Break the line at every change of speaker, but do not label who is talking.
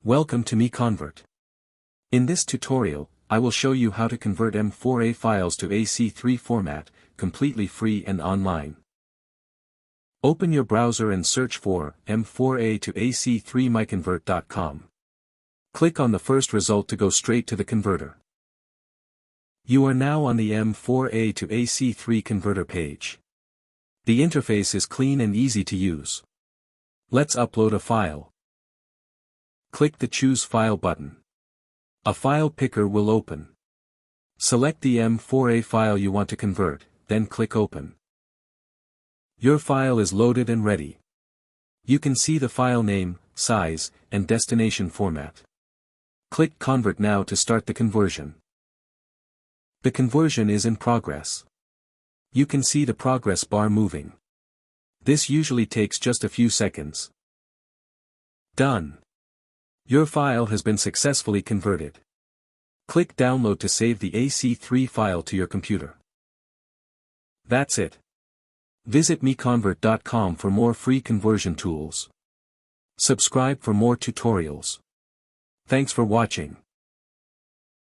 Welcome to MiConvert. In this tutorial, I will show you how to convert M4A files to AC3 format, completely free and online. Open your browser and search for M4A to AC3 MiConvert.com. Click on the first result to go straight to the converter. You are now on the M4A to AC3 converter page. The interface is clean and easy to use. Let's upload a file. Click the Choose File button. A file picker will open. Select the M4A file you want to convert, then click Open. Your file is loaded and ready. You can see the file name, size, and destination format. Click Convert now to start the conversion. The conversion is in progress. You can see the progress bar moving. This usually takes just a few seconds. Done. Your file has been successfully converted. Click Download to save the AC3 file to your computer. That's it. Visit MiConvert.com for more free conversion tools. Subscribe for more tutorials. Thanks for watching.